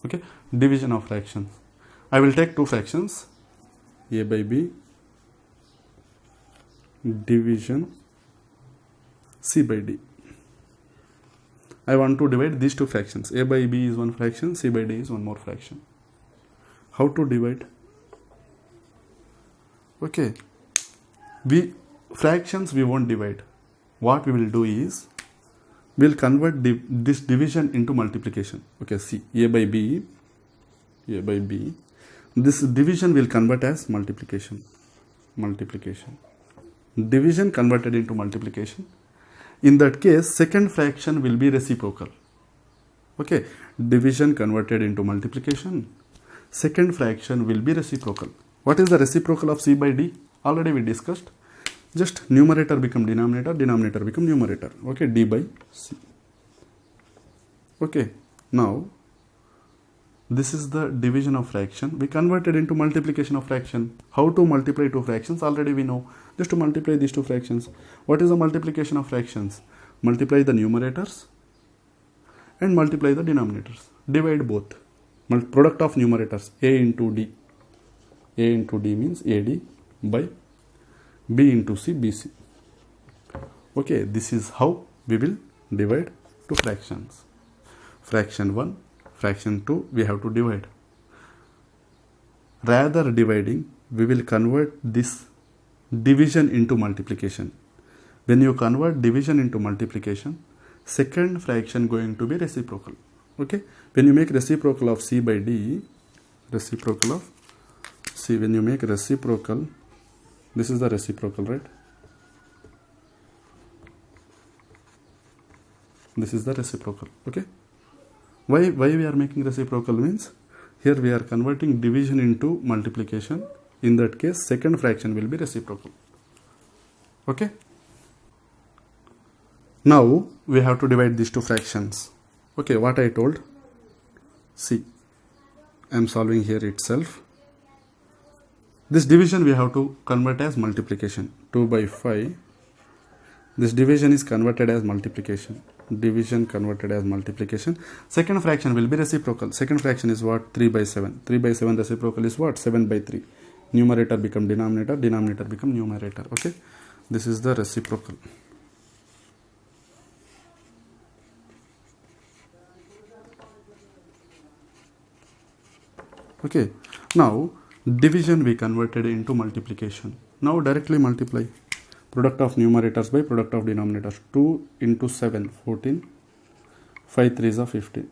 Okay, division of fractions. I will take two fractions, a by b division c by d. I want to divide these two fractions. A by b is one fraction, c by d is one more fraction. How to divide? Okay, fractions we won't divide. What we will do is we'll convert this division into multiplication. Okay, see, a by b, this division will convert as multiplication. Division converted into multiplication. In that case, second fraction will be reciprocal. Okay, division converted into multiplication, second fraction will be reciprocal. What is the reciprocal of c by d? Already we discussed. Just numerator become denominator, denominator become numerator. Okay, d by c. Okay, now this is the division of fraction. We converted into multiplication of fraction. How to multiply two fractions? Already we know. Just to multiply these two fractions. What is the multiplication of fractions? Multiply the numerators and multiply the denominators. Divide both. Product of numerators, a into d. A into d means ad by b into c, bc. Okay, this is how we will divide two fractions. Fraction 1, fraction 2, we have to divide. Rather dividing, we will convert this division into multiplication. When you convert division into multiplication, second fraction going to be reciprocal. Okay, when you make reciprocal of c by d, reciprocal of c, when you make reciprocal, this is the reciprocal, right? This is the reciprocal. Okay, why we are making reciprocal means here we are converting division into multiplication. In that case, second fraction will be reciprocal. Okay, now we have to divide these two fractions. Okay, what I told, see, I am solving here itself. This division we have to convert as multiplication. 2 by 5. This division is converted as multiplication. Division converted as multiplication. Second fraction will be reciprocal. Second fraction is what? 3 by 7. 3 by 7 reciprocal is what? 7 by 3. Numerator become denominator. Denominator become numerator. Okay. This is the reciprocal. Okay. Now division we converted into multiplication. Now directly multiply. Product of numerators by product of denominators. 2 into 7, 14. 5 3s are 15.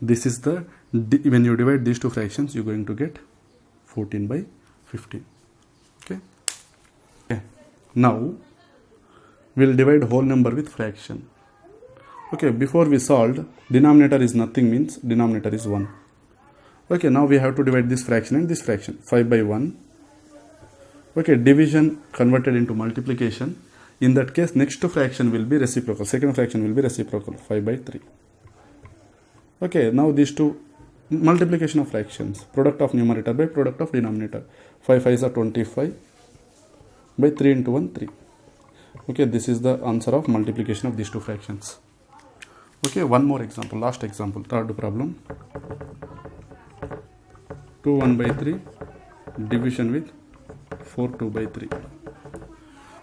This is the, when you divide these two fractions, you're going to get 14 by 15. Okay. Now we'll divide whole number with fraction. Okay, before we solved, denominator is nothing means denominator is 1. Okay, now we have to divide this fraction and this fraction. 5 by 1. Okay, division converted into multiplication. In that case, next fraction will be reciprocal. Second fraction will be reciprocal. 5 by 3. Okay, now these two, multiplication of fractions. Product of numerator by product of denominator. 5 5s are 25 by 3 into 1, 3. Okay, this is the answer of multiplication of these two fractions. Okay, one more example, last example, third problem. 2 1 by 3 division with 4 2 by 3.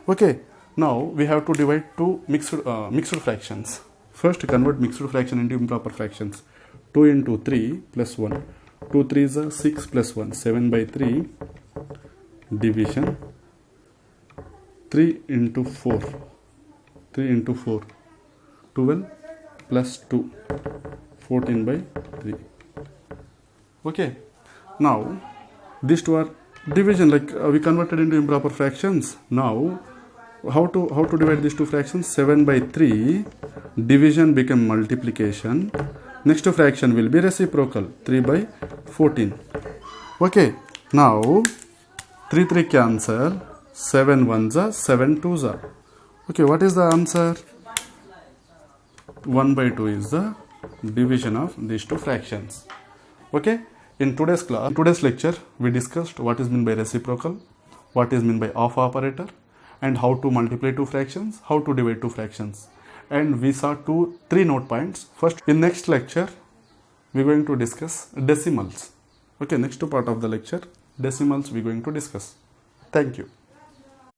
Okay, now we have to divide two mixed fractions. First convert mixed fraction into improper fractions. 2 into 3 plus 1. 2 3s are 6 plus 1. 7 by 3 division. 3 into 4. 3 into 4. 12 plus 2. 14 by 3. Okay. Now these two are division, like we converted into improper fractions. Now how to divide these two fractions? 7 by 3 division become multiplication. Next fraction will be reciprocal. 3 by 14. Okay, now 3 3 cancel. 7 1s are 7 2s are. Okay, what is the answer? 1 by 2 is the division of these two fractions. Okay, in today's lecture, we discussed what is meant by reciprocal, what is meant by off operator, and how to multiply two fractions, how to divide two fractions. And we saw three note points. First, in next lecture, we're going to discuss decimals. Okay, next part of the lecture, decimals we're going to discuss. Thank you.